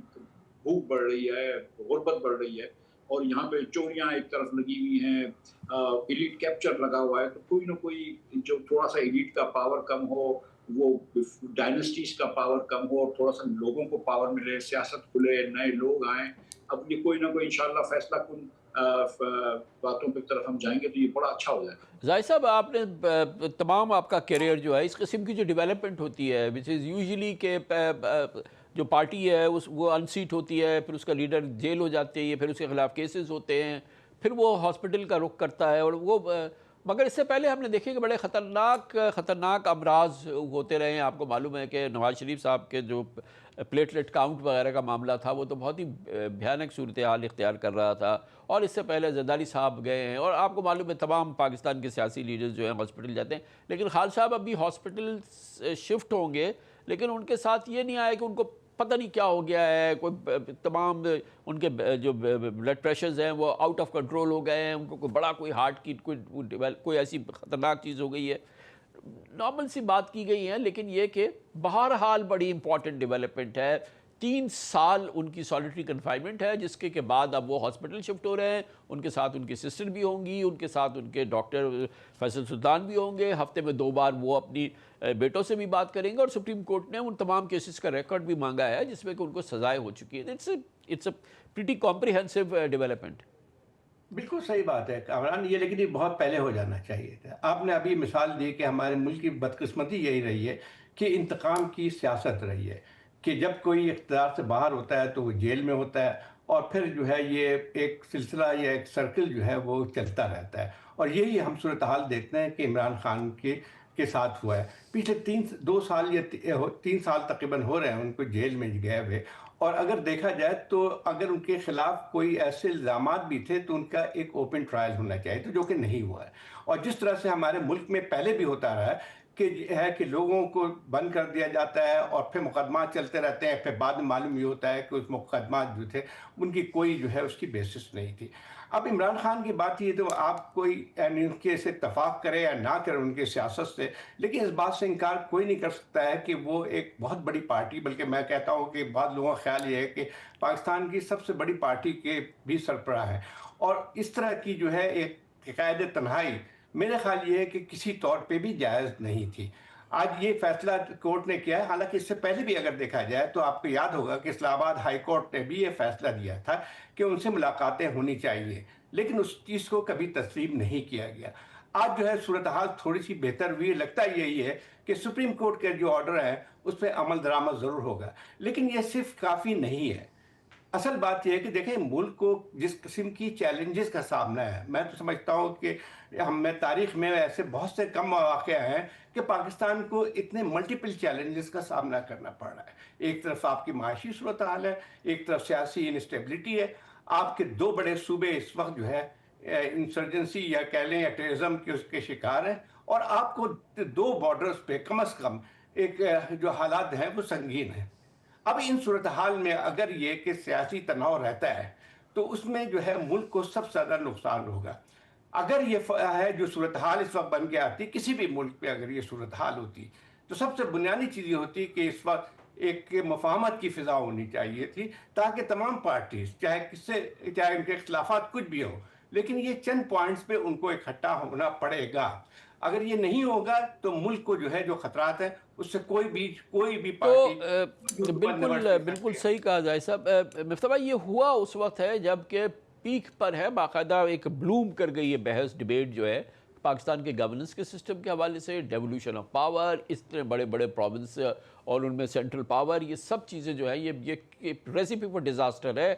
بھوک بڑھ رہی ہے, غربت بڑھ رہی ہے, اور یہاں پہ چوریاں ایک طرف لگی ہوئی ہیں, ایلیٹ کیپچر لگا ہوا ہے. تو کوئی نہ کوئی جو تھوڑا سا ایلیٹ کا پاور کم ہو, وہ ڈائنسٹیز کا پاور کم ہو, اور تھوڑا سا لوگوں کو پاور ملے, سیاست کھلے, نئے لوگ آئیں, اب یہ کوئی نہ کوئی انشاءاللہ فیصلہ کن باتوں کی طرف ہم جائیں گے تو یہ بڑا اچھا ہو جائے گا. زاہد صاحب, آپ نے تمام آپ کا کیریئر جو ہے اس قسم کی جو ڈیولپمنٹ ہوتی ہے وچ از یوزلی کہ جو پارٹی ہے وہ ان سیٹ ہوتی ہے, پھر اس کا لیڈر جیل ہو جاتی ہے, پھر اس کے خلاف کیسز ہوتے ہیں, پھر وہ ہاسپٹل کا رخ کرتا ہے, اور وہ مگر اس سے پہلے ہم نے دیکھے کہ بڑے خطرناک امراض ہوتے رہے ہیں. آپ کو معلوم ہے کہ نواز شریف صاحب کے جو پلیٹلیٹ کاؤنٹ وغیرہ کا معاملہ تھا وہ تو بہت ہی بھیانک صورتحال اختیار کر رہا تھا, اور اس سے پہلے زرداری صاحب گئے ہیں, اور آپ کو معلوم ہے تمام پاکستان کے سیاسی لیڈرز جو ہیں ہاسپٹل جاتے ہیں. لیکن خالد صاحب ابھی ہاسپٹل شفٹ ہوں گے, لیکن ان کے ساتھ یہ نہیں آیا کہ ان کو پتہ نہیں کیا ہو گیا ہے, کوئی تمام ان کے جو بلڈ پریشرز ہیں وہ آؤٹ آف کنٹرول ہو گئے ہیں, ان کو کوئی بڑا کوئی ہارٹ کی کوئی ایسی خطرناک چیز ہو گئی ہے. نارمل سی بات کی گئی ہے, لیکن یہ کہ بہرحال بڑی امپورٹنٹ ڈیولپمنٹ ہے. 3 سال ان کی سالیٹری کنفائنمنٹ ہے, جس کے بعد اب وہ ہاسپٹل شفٹ ہو رہے ہیں. ان کے ساتھ ان کی سسٹر بھی ہوں گی, ان کے ساتھ ان کے ڈاکٹر فیصل سلطان بھی ہوں گے. ہفتے میں 2 بار وہ اپنی بیٹوں سے بھی بات کریں گے, اور سپریم کورٹ نے ان تمام کیسز کا ریکارڈ بھی مانگا ہے جس میں کہ ان کو سزائیں ہو چکی ہے. It's a pretty comprehensive development. بالکل صحیح بات ہے کامران, یہ لیکن یہ بہت پہلے ہو جانا چاہیے تھا. آپ نے ابھی مثال دی کہ ہمارے ملک کی بدقسمتی یہی رہی ہے کہ انتقام کی سیاست رہی ہے کہ جب کوئی اقتدار سے باہر ہوتا ہے تو وہ جیل میں ہوتا ہے, اور پھر جو ہے یہ ایک سلسلہ یا ایک سرکل جو ہے وہ چلتا رہتا ہے. اور یہی ہم صورتحال دیکھتے ہیں کہ عمران خان کے ساتھ ہوا ہے. پچھلے 2 سال یا 3 سال تقریباً ہو رہے ہیں ان کو جیل میں گئے ہوئے, اور اگر دیکھا جائے تو اگر ان کے خلاف کوئی ایسے الزامات بھی تھے تو ان کا ایک اوپن ٹرائل ہونا چاہیے تھا, جو کہ نہیں ہوا ہے. اور جس طرح سے ہمارے ملک میں پہلے بھی ہوتا رہا ہے کہ لوگوں کو بند کر دیا جاتا ہے اور پھر مقدمات چلتے رہتے ہیں, پھر بعد میں معلوم یہ ہوتا ہے کہ اس مقدمات جو تھے ان کی کوئی جو ہے اس کی بیسس نہیں تھی. اب عمران خان کی بات یہ تو آپ کوئی یعنی ان کے سے اتفاق کرے یا نہ کرے ان کے سیاست سے, لیکن اس بات سے انکار کوئی نہیں کر سکتا ہے کہ وہ ایک بہت بڑی پارٹی, بلکہ میں کہتا ہوں کہ بعض لوگوں کا خیال یہ ہے کہ پاکستان کی سب سے بڑی پارٹی کے بھی سربراہ ہے. اور اس طرح کی جو ہے ایک قائد تنہائی میرے خیال یہ ہے کہ کسی طور پہ بھی جائز نہیں تھی. آج یہ فیصلہ کورٹ نے کیا ہے, حالانکہ اس سے پہلے بھی اگر دیکھا جائے تو آپ کو یاد ہوگا کہ اسلام آباد ہائی کورٹ نے بھی یہ فیصلہ دیا تھا کہ ان سے ملاقاتیں ہونی چاہیے, لیکن اس چیز کو کبھی تسلیم نہیں کیا گیا. آج جو ہے صورتحال تھوڑی سی بہتر ہوئی, لگتا یہی ہے کہ سپریم کورٹ کے جو آرڈر ہیں اس پہ عمل درآمد ضرور ہوگا, لیکن یہ صرف کافی نہیں ہے. اصل بات یہ ہے کہ دیکھیں ملک کو جس قسم کی چیلنجز کا سامنا ہے, میں تو سمجھتا ہوں کہ ہمیں تاریخ میں ایسے بہت سے کم مواقع ہیں کہ پاکستان کو اتنے ملٹیپل چیلنجز کا سامنا کرنا پڑ رہا ہے. ایک طرف آپ کی معاشی صورتحال ہے, ایک طرف سیاسی انسٹیبلٹی ہے, آپ کے 2 بڑے صوبے اس وقت جو ہے انسرجنسی یا کہہ لیں یا ٹیررزم کے اس کے شکار ہیں, اور آپ کو 2 بارڈرز پہ کم از کم ایک جو حالات ہیں وہ سنگین ہیں. اب ان صورتحال میں اگر یہ کہ سیاسی تناؤ رہتا ہے تو اس میں جو ہے ملک کو سب سے زیادہ نقصان ہوگا. اگر یہ ہے جو صورتحال اس وقت بن کے آتی, کسی بھی ملک پہ اگر یہ صورتحال ہوتی تو سب سے بنیادی چیز یہ ہوتی کہ اس وقت ایک مفاہمت کی فضا ہونی چاہیے تھی, تاکہ تمام پارٹیز چاہے ان کے اختلافات کچھ بھی ہوں, لیکن یہ چند پوائنٹس پہ ان کو اکٹھا ہونا پڑے گا. اگر یہ نہیں ہوگا تو ملک کو جو ہے جو خطرات ہیں اس سے کوئی بھی پارٹی بالکل صحیح کہا جائے صاحب. مفتاح بھائی, یہ ہوا اس وقت ہے جب کہ پیک پر ہے, باقاعدہ ایک بلوم کر گئی ہے بحث ڈیبیٹ جو ہے پاکستان کے گورننس کے سسٹم کے حوالے سے, ڈیولوشن آف پاور, اتنے بڑے بڑے پروونس اور ان میں سینٹرل پاور, یہ سب چیزیں جو ہیں یہ ریسیپی فار ڈیزاسٹر ہے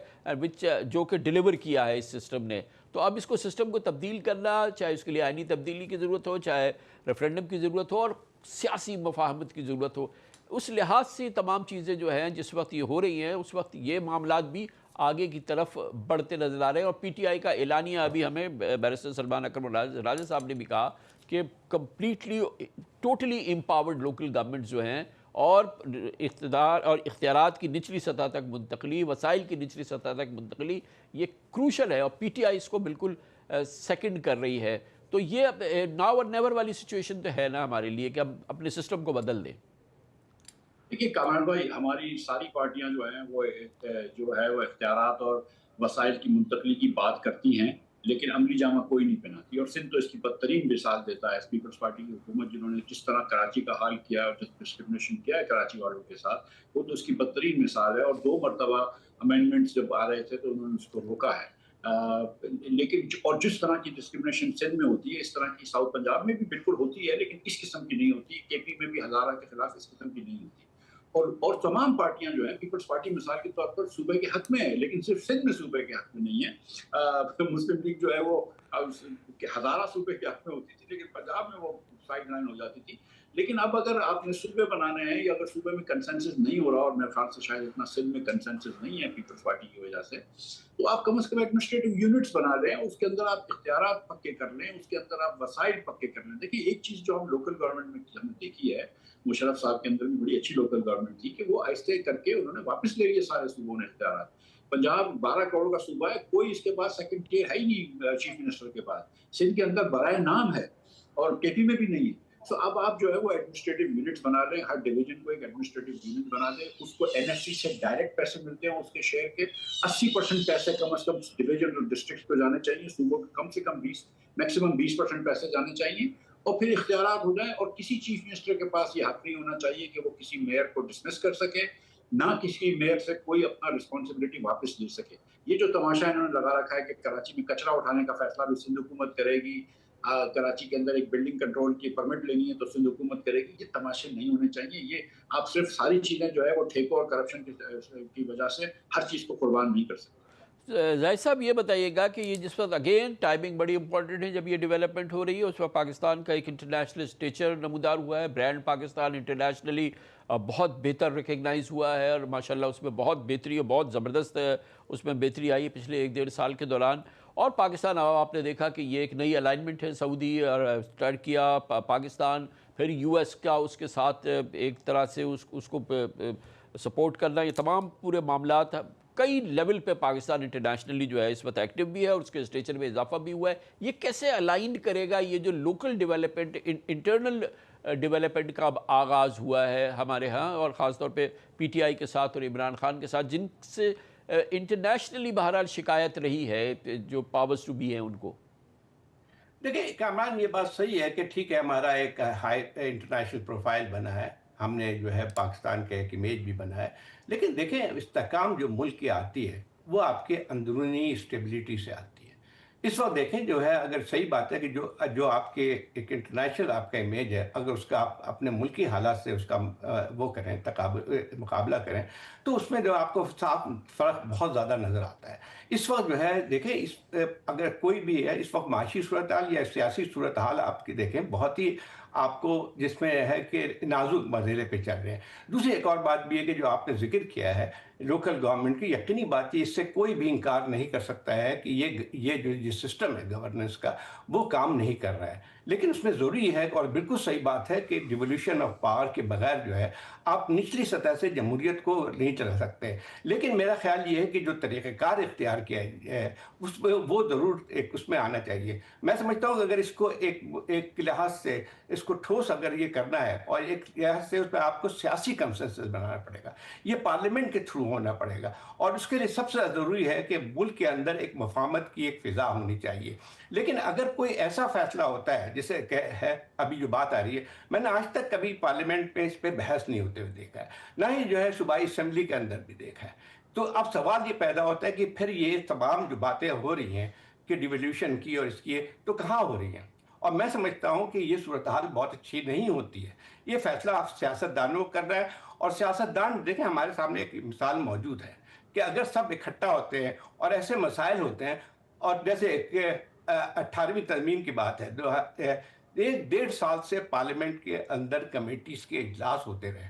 جو کہ ڈیلیور کیا ہے اس سسٹم نے. تو اب اس کو سسٹم کو تبدیل کرنا, چاہے اس کے لیے آئینی تبدیلی کی ضرورت ہو, چاہے ریفرینڈم کی ضرورت ہو, اور سیاسی مفاہمت کی ضرورت ہو, اس لحاظ سے تمام چیزیں جو ہیں جس وقت یہ ہو رہی ہیں اس وقت یہ معاملات بھی آگے کی طرف بڑھتے نظر آ رہے ہیں. اور پی ٹی آئی کا اعلانیہ ابھی ہمیں بیرسٹر سلمان اکرم راجہ صاحب نے بھی کہا کہ completely totally empowered local government جو ہیں اور اقتدار اور اختیارات کی نچلی سطح تک منتقلی، وسائل کی نچلی سطح تک منتقلی، یہ کروشل ہے اور پی ٹی آئی اس کو بالکل سیکنڈ کر رہی ہے. تو یہ ناؤ اور نیور والی سچویشن تو ہے نا ہمارے لیے کہ ہم اپنے سسٹم کو بدل دیں. دیکھیے کامران بھائی، ہماری ساری پارٹیاں جو ہیں وہ اختیارات اور وسائل کی منتقلی کی بات کرتی ہیں، لیکن عملی جامہ کوئی نہیں پہناتی. اور سندھ تو اس کی بدترین مثال دیتا ہے. پیپلز پارٹی کی حکومت جنہوں نے جس طرح کراچی کا حال کیا اور جس ڈسکرمنیشن کیا ہے کراچی والوں کے ساتھ، وہ تو اس کی بدترین مثال ہے. اور 2 مرتبہ امینڈمنٹس جب آ رہے تھے تو انہوں نے اس کو روکا ہے. لیکن اور جس طرح کی ڈسکرمنیشن سندھ میں ہوتی ہے اس طرح کی ساؤتھ پنجاب میں بھی بالکل ہوتی ہے، لیکن اس قسم کی نہیں ہوتی. کے پی میں بھی ہزارہ کے خلاف اس قسم کی نہیں ہوتی. اور تمام پارٹیاں جو ہیں، پیپلز پارٹی مثال کے طور پر صوبے کے حق میں ہے، لیکن صرف سندھ میں صوبے کے حق میں نہیں ہے. مسلم لیگ جو ہے وہ ہزارہ صوبے کے حق میں ہوتی تھی، لیکن پنجاب میں وہ سائڈ لائن ہو جاتی تھی. لیکن اب اگر آپ نے صوبے بنانے ہیں یا اگر صوبے میں کنسنسس نہیں ہو رہا، اور میرے خیال سے شاید اتنا سندھ میں کنسنسس نہیں ہے پیپلز پارٹی کی وجہ سے، تو آپ کم از کم ایڈمنسٹریٹو یونٹس بنا لیں، اس کے اندر آپ اختیارات پکے کر لیں، اس کے اندر آپ وسائل پکے کر لیں. دیکھیے ایک چیز جو ہم لوکل گورنمنٹ میں ہم نے دیکھی ہے، مشرف صاحب کے اندر بھی بڑی اچھی لوکل گورنمنٹ تھی کہ وہ آہستہ کر کے انہوں نے واپس لے لیے سارے صوبوں نے اختیارات. پنجاب 12 کروڑ کا صوبہ ہے، کوئی اس کے پاس سیکنڈ ٹیئر ہے ہی نہیں چیف منسٹر کے پاس. سندھ کے اندر برائے نام ہے اور کے پی میں بھی نہیں ہے. تو اب آپ جو ہے وہ ایڈمنسٹریٹو یونٹس بنا لیں، ہر ڈویژن کو ایک ایڈمنسٹریٹو یونٹ بنا دیں، اس کو این ایف سی سے ڈائریکٹ پیسے ملتے ہیں. اس کے شہر کے 80% پیسے کم از کم ڈویژن اور ڈسٹرکٹ کو جانے چاہیے، صوبوں کے کم سے کم 20 میکسیمم 20% پیسے جانے چاہیے. اور پھر اختیارات ہو جائیں. اور کسی چیف منسٹر کے پاس یہ حق نہیں ہونا چاہیے کہ وہ کسی میئر کو ڈسمس کر سکے، نہ کسی میئر سے کوئی اپنا رسپانسبلٹی واپس لے سکے. یہ جو تماشا انہوں نے لگا رکھا ہے کہ کراچی میں کچرا اٹھانے کا فیصلہ بھی سندھ حکومت کرے گی، کراچی کے اندر ایک بلڈنگ کنٹرول کی پرمٹ لینی ہے تو سندھ حکومت کرے گی، یہ تماشے نہیں ہونے چاہیے. یہ آپ صرف ساری چیزیں جو ہے وہ ٹھیکوں اور کرپشن کی وجہ سے ہر چیز کو قربان نہیں کر سکتے. زاہد صاحب یہ بتائیے گا کہ یہ جس وقت اگین ٹائمنگ بڑی امپورٹنٹ ہے جب یہ ڈیولپمنٹ ہو رہی ہے، اس وقت پاکستان کا ایک انٹرنیشنل اسٹیچر نمودار ہوا ہے. برانڈ پاکستان انٹرنیشنلی بہت بہتر ریکگنائز ہوا ہے اور ماشاءاللہ اس میں بہت بہتری اور بہت زبردست اس میں بہتری آئی ہے پچھلے 1-1.5 سال کے دوران. اور پاکستان آپ نے دیکھا کہ یہ ایک نئی الائنمنٹ ہے، سعودی اور ٹرکیا، پاکستان، پھر یو ایس کا اس کے ساتھ ایک طرح سے اس کو سپورٹ کرنا. یہ تمام پورے معاملات کئی لیول پہ پاکستان انٹرنیشنلی جو ہے اس وقت ایکٹیو بھی ہے اور اس کے اسٹیچر میں اضافہ بھی ہوا ہے. یہ کیسے الائنڈ کرے گا یہ جو لوکل ڈیولپمنٹ، انٹرنل ڈیولپمنٹ کا اب آغاز ہوا ہے ہمارے ہاں، اور خاص طور پہ پی ٹی آئی کے ساتھ اور عمران خان کے ساتھ، جن سے انٹرنیشنلی بہرحال شکایت رہی ہے جو پاورز ٹو بی ہیں ان کو. دیکھیں کامران، یہ بات صحیح ہے کہ ٹھیک ہے ہمارا ایک ہائی انٹرنیشنل پروفائل بنا ہے، ہم نے جو ہے پاکستان کا ایک امیج بھی بنا ہے، لیکن دیکھیں استحکام جو ملک کی آتی ہے وہ آپ کے اندرونی اسٹیبلٹی سے آتی ہے. اس وقت دیکھیں جو ہے اگر صحیح بات ہے کہ جو آپ کے ایک انٹرنیشنل آپ کا امیج ہے، اگر اس کا آپ اپنے ملکی حالات سے اس کا وہ کریں مقابلہ کریں تو اس میں جو آپ کو صاف فرق بہت زیادہ نظر آتا ہے. اس وقت جو ہے دیکھیں اگر کوئی بھی ہے اس وقت معاشی صورتحال یا سیاسی صورتحال آپ کی دیکھیں بہت ہی آپ کو جس میں ہے کہ نازک مرحلے پہ چل رہے ہیں. دوسری ایک اور بات بھی ہے کہ جو آپ نے ذکر کیا ہے لوکل گورنمنٹ کی، یقینی بات ہے اس سے کوئی بھی انکار نہیں کر سکتا ہے کہ یہ جو سسٹم ہے گورننس کا وہ کام نہیں کر رہا ہے. لیکن اس میں ضروری ہے اور بالکل صحیح بات ہے کہ ڈیولیوشن آف پاور کے بغیر جو ہے آپ نچلی سطح سے جمہوریت کو نہیں چلا سکتے. لیکن میرا خیال یہ ہے کہ جو طریقہ کار اختیار کیا ہے اس میں وہ ضرور اس میں آنا چاہیے. میں سمجھتا ہوں کہ اگر اس کو ایک لحاظ سے اس کو ٹھوس اگر یہ کرنا ہے اور ایک لحاظ سے اس پہ آپ کو سیاسی کنسنسس بنانا پڑے گا، یہ پارلیمنٹ کے تھرو ہونا پڑے گا. اور اس کے لیے سب سے ضروری ہے کہ ملک کے اندر ایک مفاہمت کی ایک فضا ہونی چاہیے. لیکن اگر کوئی ایسا فیصلہ ہوتا ہے جیسے کہ ہے ابھی جو بات آ رہی ہے، میں نے آج تک کبھی پارلیمنٹ میں اس پہ بحث نہیں ہوتے ہوئے دیکھا ہے، نہ ہی جو ہے صوبائی اسمبلی کے اندر بھی دیکھا ہے. تو اب سوال یہ پیدا ہوتا ہے کہ پھر یہ تمام جو باتیں ہو رہی ہیں کہ ڈیولیوشن کی اور اس کی تو کہاں ہو رہی ہیں؟ اور میں سمجھتا ہوں کہ یہ صورتحال بہت اچھی نہیں ہوتی ہے. یہ فیصلہ آپ سیاستدانوں کو کر رہا ہے اور سیاستدان دیکھیں ہمارے سامنے ایک مثال موجود ہے کہ اگر سب اکٹھا ہوتے ہیں اور ایسے مسائل ہوتے ہیں، اور جیسے کہ 18ویں ترمیم کی بات ہے، 1.5 سال سے پارلیمنٹ کے اندر کمیٹیز کے اجلاس ہوتے رہے،